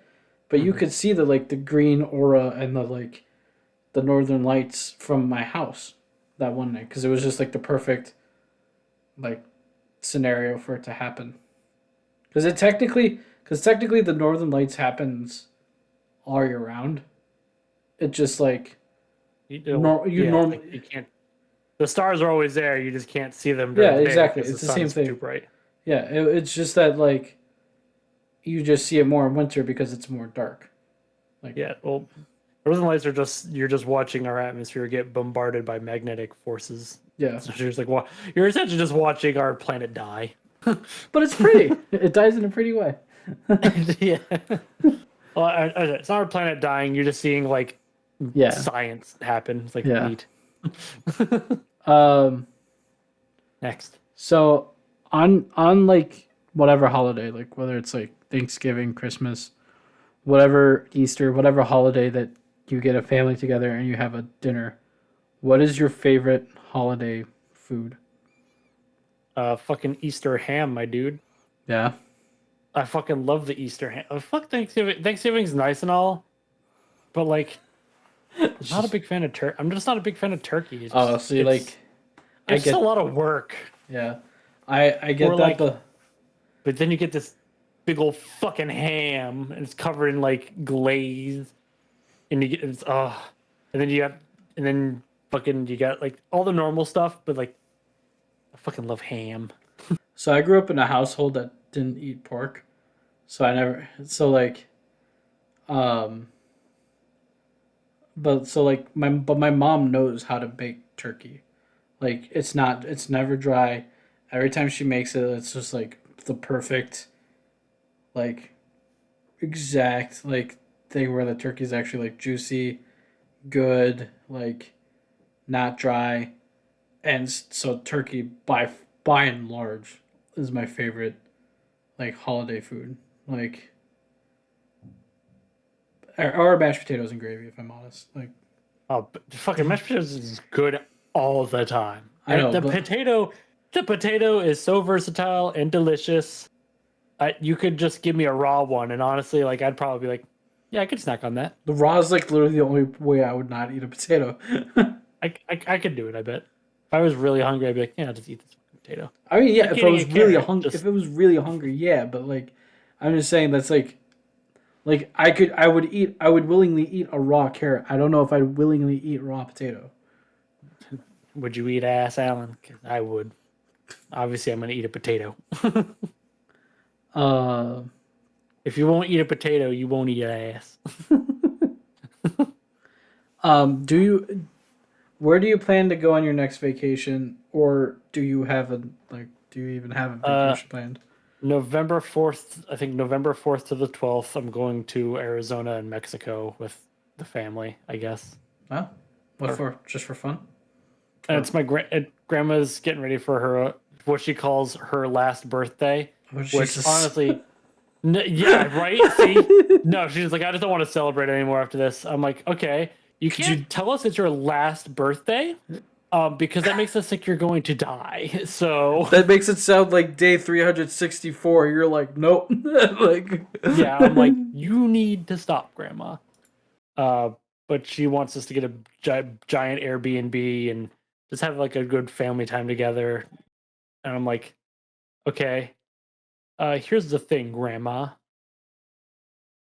but you Mhm. could see the like the green aura and the like the northern lights from my house that one night because it was just like the perfect like scenario for it to happen. Because technically the northern lights happens all year round. It just like you Yeah, it's like normally you can't. The stars are always there. You just can't see them yeah during the day exactly because the it's the sun same is too thing. bright. Yeah, it's just that like you just see it more in winter because it's more dark. Like Yeah, well, northern lights are just you're just watching our atmosphere get bombarded by magnetic forces. yeah, So you're just like, you're essentially just watching our planet die. but it's pretty. It dies in a pretty way. Yeah. Well, it's not our planet dying. You're just seeing like Yeah, science happen. It's like yeah. neat. Um. Next. So on like whatever holiday, like whether it's like Thanksgiving, Christmas, whatever Easter, whatever holiday that you get a family together and you have a dinner, what is your favorite holiday food? Fucking Easter ham, my dude. Yeah. I fucking love the Easter ham. Fuck Thanksgiving. Thanksgiving's nice and all, but like, It's not a just big fan of turkey. I'm just not a big fan of turkey. oh, so you like I It's just a get lot of work. yeah. I Or get that like, but but then you get this big old fucking ham, and it's covered in like glaze, and you get and then you have, and then fucking you got like all the normal stuff, but like I fucking love ham. So I grew up in a household that didn't eat pork. So I never. So like, um, but so like my mom knows how to bake turkey. Like it's never dry. Every time she makes it, it's just like the perfect, like exact like thing where the turkey's actually like juicy, good, like not dry, and so turkey by and large is my favorite like holiday food. Like or mashed potatoes and gravy, if I'm honest. Like Oh, but fucking mashed potatoes is good all the time. I know, but The potato is so versatile and delicious. You could just give me a raw one, and honestly, like I'd probably be like, yeah, I could snack on that. the raw is like literally the only way I would not eat a potato. I could do it. I bet. If I was really hungry, I'd be like, yeah, I'll just eat this potato. I mean, yeah, Like eating a carrot. if Just it was really hungry, yeah, but like I'm just saying that's like I would willingly eat a raw carrot. I don't know if I'd willingly eat raw potato. would you eat ass, Alan? 'Cause I would. Obviously, I'm gonna eat a potato. Uh, If you won't eat a potato, you won't eat ass. do you where do you plan to go on your next vacation, or do you have a like do you even have a Uh, vacation planned? November 4th, I think November 4th to the 12th, I'm going to Arizona and Mexico with the family, I guess. Huh? What Or, for? Just for fun? and Or it's my grandma's getting ready for her, what she calls her last birthday, oh which Jesus! honestly, yeah, right? See? No, she's like, I just don't want to celebrate anymore after this. I'm like, okay, you Could you? can't tell us it's your last birthday, because that makes us think you're going to die. So That makes it sound like day 364. You're like, nope. Like, yeah, I'm like, you need to stop, Grandma. Uh, but she wants us to get a giant Airbnb and just have like a good family time together. And I'm like, okay, here's the thing, Grandma.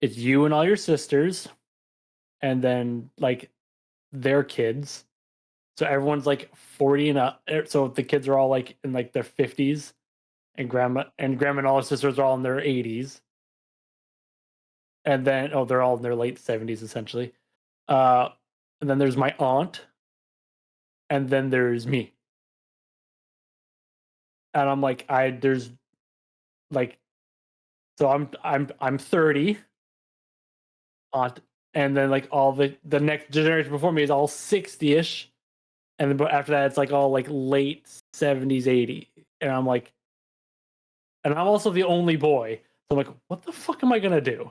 It's you and all your sisters, and then like their kids. So everyone's like 40 and up. So the kids are all like in like their 50s, and grandma and all her sisters are all in their 80s. And then they're all in their late 70s essentially. Uh, and then there's my aunt, and then there's me. And I'm like, there's like, so I'm 30, aunt, and then like all the next generation before me is all 60ish, and then but after that it's like all like late 70s, 80, and I'm like, and I'm also the only boy, so I'm like, what the fuck am I gonna do?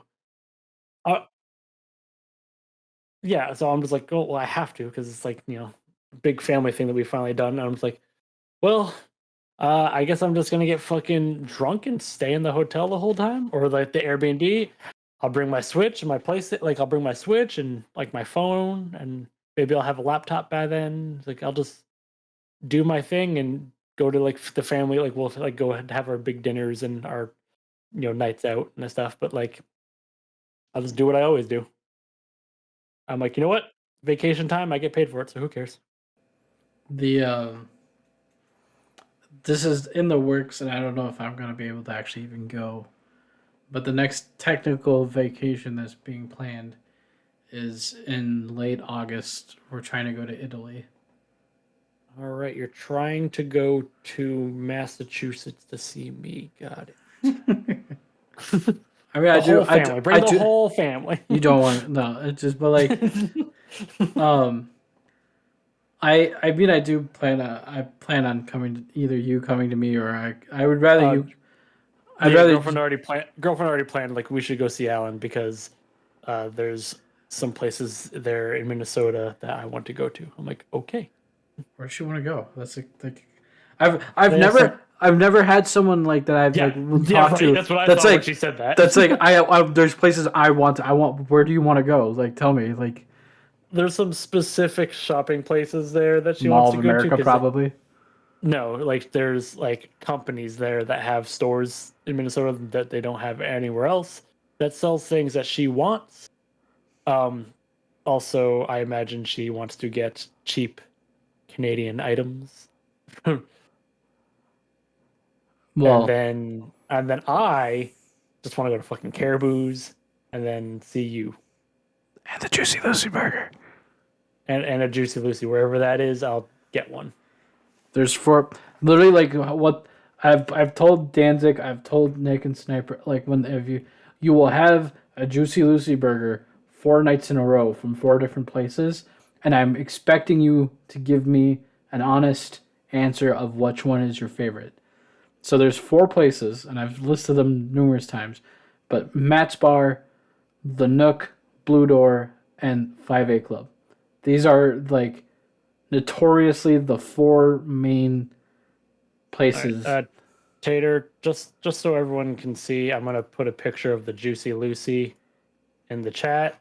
Uh, yeah, so I'm just like, oh well, I have to because it's like big family thing that we finally done, and I'm just like, well, I guess I'm just gonna get fucking drunk and stay in the hotel the whole time, or like the Airbnb. I'll bring my Switch and my place. Like I'll bring my Switch and like my phone, and maybe I'll have a laptop by then. Like I'll just do my thing and go to like the family. Like we'll like go and have our big dinners and our nights out and stuff. But like I'll just do what I always do. I'm like, you know what? Vacation time, I get paid for it, so who cares? the this is in the works, and I don't know if I'm gonna be able to actually even go. But the next technical vacation that's being planned is in late August. We're trying to go to Italy. All right, you're trying to go to Massachusetts to see me. Got it. I mean, The whole family. I Bring the do. whole family. You don't want no. It's just, but like, um, I mean, I plan on coming to either you coming to me or I would rather uh, you. I'd yeah, rather. girlfriend already planned like we should go see Alan because there's some places there in Minnesota that I want to go to. I'm like, okay. Where does she want to go? That's like, They have some I've never had someone like that I've like yeah, talked right. to. That's what I That's thought when like she said that. that's like I there's places I want. Where do you want to go? Like, tell me. Like, There's some specific shopping places there that she Mall wants of to go to America, because probably. no, like there's like companies there that have stores in Minnesota that they don't have anywhere else that sells things that she wants. Um, Also, I imagine she wants to get cheap Canadian items. Well, And then I just want to go to fucking Caribou's and then see you. and the Juicy Lucy burger. And a Juicy Lucy, wherever that is, I'll get one. There's four, literally like what I've told Danzig, I've told Nick and Sniper, like when if you will have a Juicy Lucy burger 4 nights in a row from 4 different places, and I'm expecting you to give me an honest answer of which one is your favorite. So there's 4 places, and I've listed them numerous times, but Matt's Bar, the Nook, Blue Door, and 5A Club. These are like notoriously the 4 main places. All right, Tater, just so everyone can see, I'm gonna put a picture of the Juicy Lucy in the chat.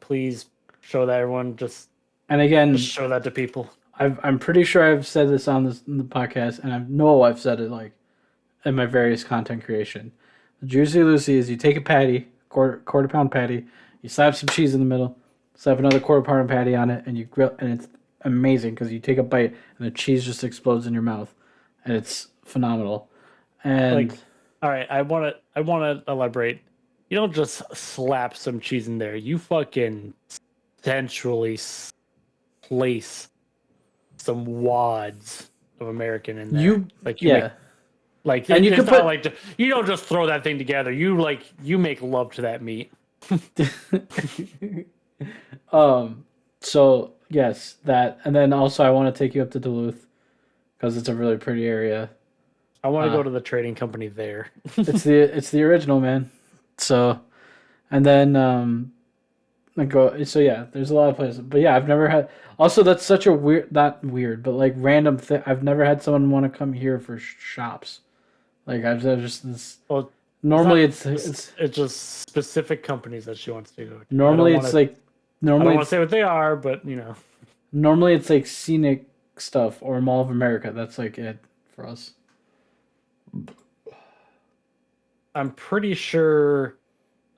Please show that everyone. And again, Just show that to people. I'm pretty sure I've said this on the podcast, and I know I've said it like in my various content creation. The Juicy Lucy is you take a patty, quarter pound patty, you slap some cheese in the middle, slap another quarter pound patty on it, and you grill, and it's amazing because you take a bite and the cheese just explodes in your mouth, and it's phenomenal. And Like, all right, I wanna elaborate. You don't just slap some cheese in there. You fucking sensually place some wads of American in there. you Make, and and you it's can not put like you don't just throw that thing together. You make love to that meat. So yes, that, and then also I want to take you up to Duluth because it's a really pretty area. I want to go to the trading company there. It's the original, man. So, and then I go. So yeah, there's a lot of places, but yeah, I've never had. Also, that's such a weird, not weird, but like random thing. I've never had someone want to come here for shops. Like I've just this. Well, Normally it's it's just specific companies that she wants to go to. normally it's like I don't normally want to say what they are, but you know. normally it's like scenic stuff or Mall of America. That's like it for us. I'm pretty sure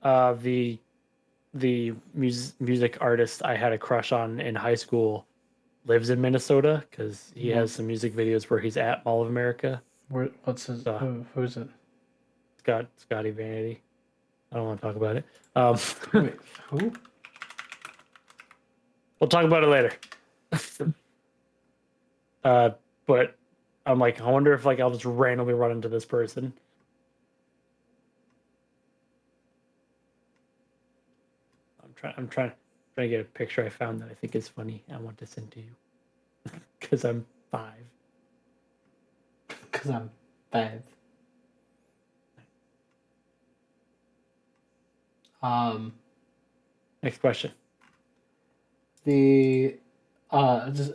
the music artist I had a crush on in high school lives in Minnesota because he has some music videos where he's at Mall of America. What's his? Who's it? Scotty Vanity. I don't want to talk about it. Wait, who? We'll talk about it later. But I'm like, I wonder if like I'll just randomly run into this person. I'm trying to get a picture I found that I think is funny. I want to send to you because I'm 5. Because I'm 5. Next question. Just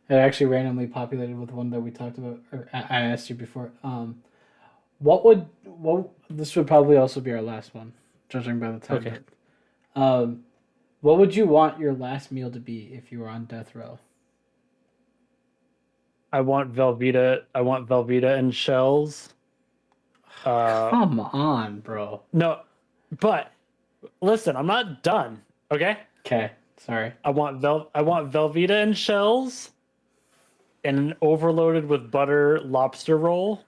it actually randomly populated with one that we talked about, or I asked you before. This would probably also be our last one, judging by the time. Okay. What would you want your last meal to be if you were on death row? I want Velveeta. I want Velveeta and shells. Come on, bro. No, but listen, I'm not done. Okay. Okay, sorry. I want Velveeta and shells, and an overloaded with butter lobster roll.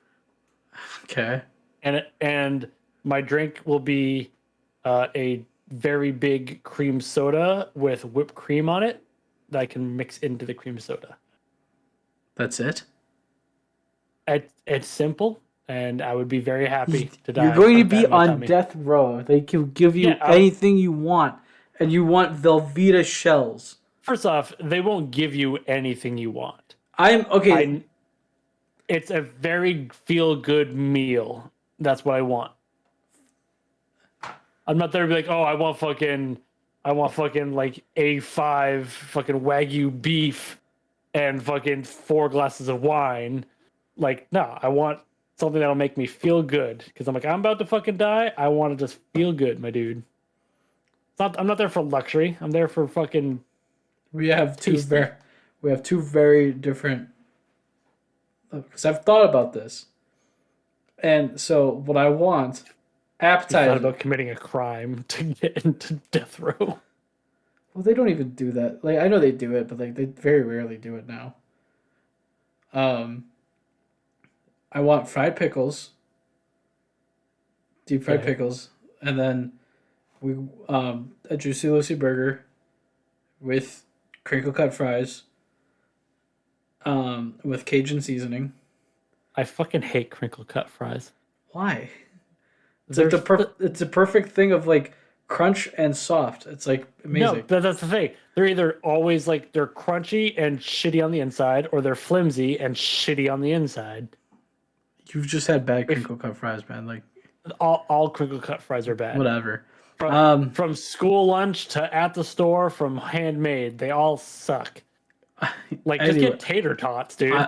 Okay. And my drink will be a very big cream soda with whipped cream on it that I can mix into the cream soda. That's it? It's simple, and I would be very happy to die. You're going to be on death row. They can give you anything you want, and you want Velveeta shells. First off, they won't give you anything you want. It's a very feel-good meal. That's what I want. I'm not there to be like, oh, I want fucking like A5 fucking Wagyu beef and fucking 4 glasses of wine. Like, no, I want something that'll make me feel good. Because I'm like, I'm about to fucking die. I want to just feel good, my dude. I'm not there for luxury. I'm there for fucking. We have two very different. Because I've thought about this, and so what I want, appetizer. Thought about committing a crime to get into death row. Well, they don't even do that. Like I know they do it, but like they very rarely do it now. Um, I want fried pickles, deep fried Okay. pickles, and then we a juicy Lucy burger with crinkle cut fries, with Cajun seasoning. I fucking hate crinkle cut fries. Why? It's like There's it's a perfect thing of like crunch and soft. It's like no, amazing. but that's the thing. They're either always like they're crunchy and shitty on the inside, or they're flimsy and shitty on the inside. You've just had bad If crinkle cut fries, man. Like all crinkle cut fries are bad. whatever. From Um, from school lunch to at the store, from handmade, they all suck. Like just anyway, get tater tots, dude. I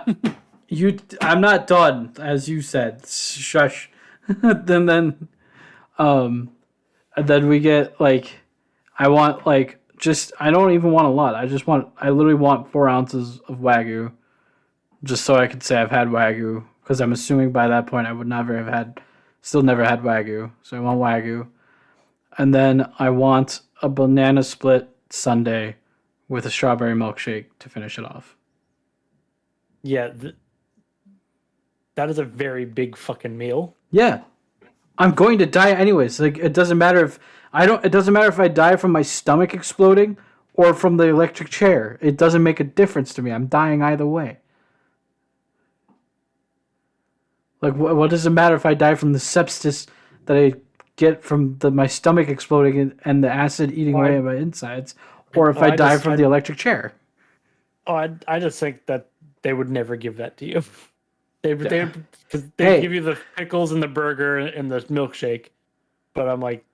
I'm not done, as you said. Shush. then um, and then we get like I want like just I don't even want a lot. I literally want 4 ounces of wagyu, just so I could say I've had wagyu, because I'm assuming by that point I would never have had, still never had wagyu. So I want wagyu, and then I want a banana split sundae with a strawberry milkshake to finish it off. Yeah, that is a very big fucking meal. Yeah, I'm going to die anyways. Like it doesn't matter if I don't. It doesn't matter if I die from my stomach exploding or from the electric chair. It doesn't make a difference to me. I'm dying either way. Like what does it matter if I die from the sepsis that I get from my stomach exploding and the acid eating Oh, away I, at my insides, or if oh, I I die just, from the electric chair? I just think that they would never give that to you. They, Yeah. because they Hey, give you the pickles and the burger and the milkshake, but I'm like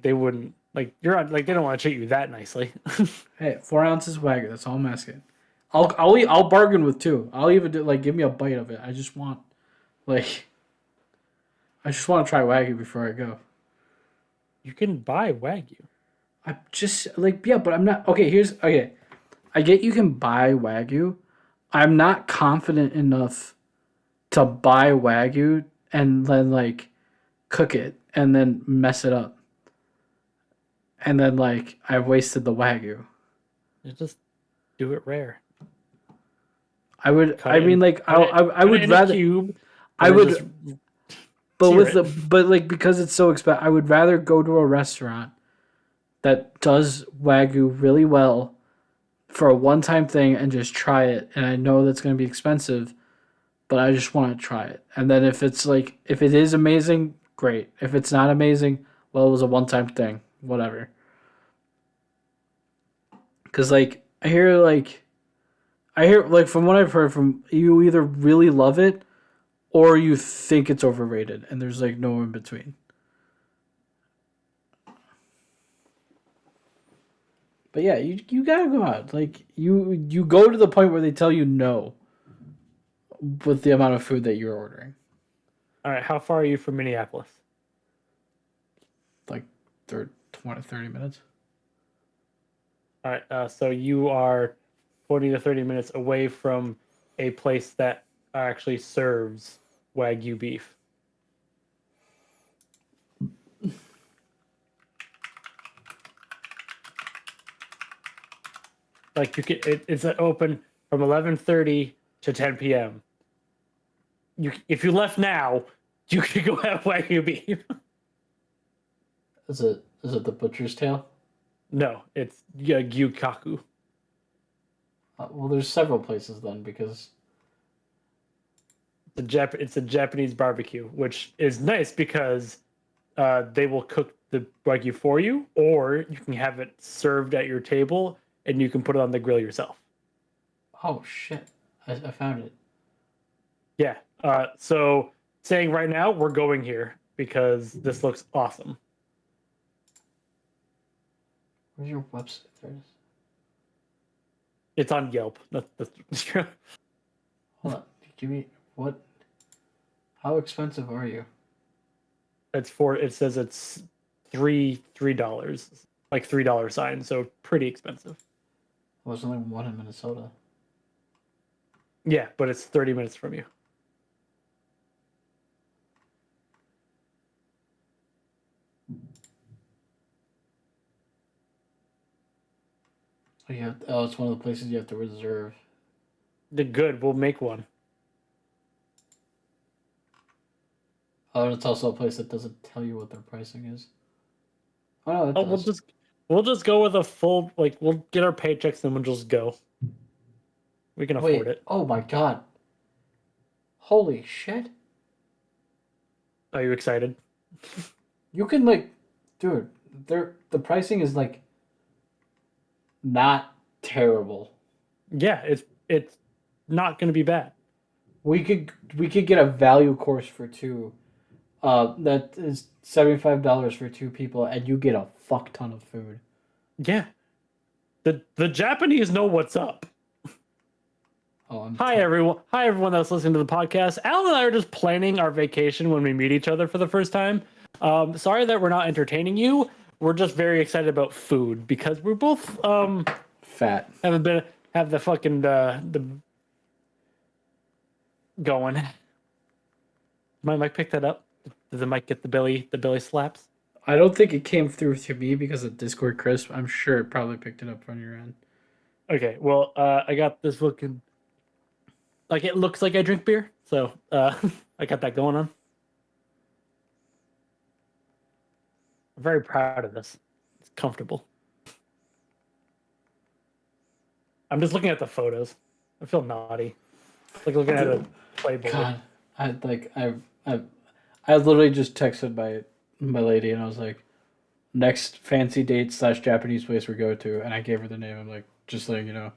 they wouldn't, like you're on, like they don't want to treat you that nicely. hey, 4 ounces of wagyu. That's all I'm asking. I'll bargain with two. I'll even do like give me a bite of it. Like I just want to try wagyu before I go. You can buy wagyu. I'm just like yeah, but I'm not okay. Here's okay. I get you can buy wagyu. I'm not confident enough to buy wagyu and then like cook it and then mess it up, and then like I've wasted the wagyu. You just do it rare. I would. Cut I it mean, in, like I cut it would in a rather. cube, I and then just would, but sear with it. but like because it's so expensive, I would rather go to a restaurant that does wagyu really well for a one-time thing and just try it. And I know that's going to be expensive, but I just want to try it. And then if it's like if it is amazing, great. If it's not amazing, well, it was a one-time thing. Whatever. Because like I hear like from what I've heard from you either really love it or you think it's overrated, and there's like no in between. But yeah, you gotta go out. Like you go to the point where they tell you no with the amount of food that you're ordering. All right, how far are you from Minneapolis? Like 30 minutes. All right, so you are 20 to 30 minutes away from a place that actually serves Wagyu beef. Like you can, it's open from 11:30 to 10 p.m. If you left now, you could go have Wagyu beef. Is it the butcher's tail? No, it's Gyukaku. Well, there's several places then because It's a Japanese barbecue, which is nice because they will cook the wagyu for you, or you can have it served at your table and you can put it on the grill yourself. oh shit, I found it. Yeah. So saying right now, we're going here because this looks awesome. Where's your website? There it is. It's on Yelp. That's true. Hold on. Give me what? How expensive are you? It says it's $3, like $3 sign, so pretty expensive. There's only one in Minnesota. Yeah, but it's 30 minutes from you. It's one of the places you have to reserve. The good, we'll make one. Oh, and it's also a place that doesn't tell you what their pricing is. Oh, no, it Oh, does. we'll just go with a full we'll get our paychecks and we'll just go. We can afford Wait, it. oh my god. Holy shit. Are you excited? You can dude, the pricing is not terrible. Yeah, it's not gonna be bad. We could get a value course for two. That is $75 for two people, and you get a fuck ton of food. Yeah. The Japanese know what's up. Oh, Hi everyone that's listening to the podcast. Alan and I are just planning our vacation when we meet each other for the first time. Sorry that we're not entertaining you. We're just very excited about food because we're both fat. have the fucking the going. Did my mic pick that up? Did the mic get the belly slaps? I don't think it came through to me because of Discord crisp. I'm sure it probably picked it up on your end. Okay, well, I got this looking like it looks like I drink beer, so I got that going on. I'm very proud of this. It's comfortable. I'm just looking at the photos. I feel naughty. It's like looking at a Playboy. God, I literally just texted my lady and I was like, next fancy date / Japanese place we go to, and I gave her the name. I'm like, just letting you know,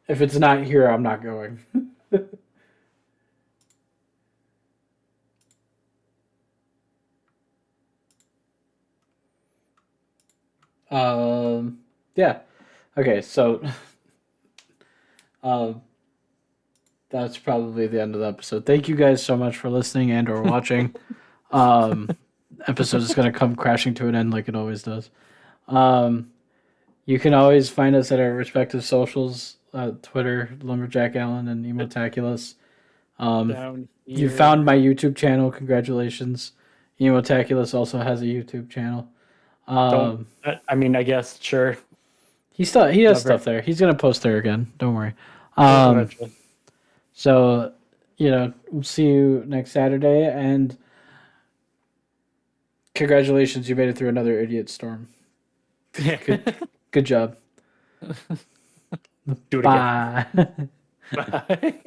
if it's not here, I'm not going. Yeah. Okay, so um, that's probably the end of the episode. Thank you guys so much for listening and or watching. Um, episode is gonna come crashing to an end like it always does. You can always find us at our respective socials: Twitter, Lumberjack Allen, and Emotaculous. Down You here. found my YouTube channel. Congratulations. Emotaculous also has a YouTube channel. I mean, I guess sure. He has stuff there. He's gonna post there again. Don't worry. Eventually. So, we'll see you next Saturday, and congratulations, you made it through another idiot storm. Good job. Do it Bye. again. Bye.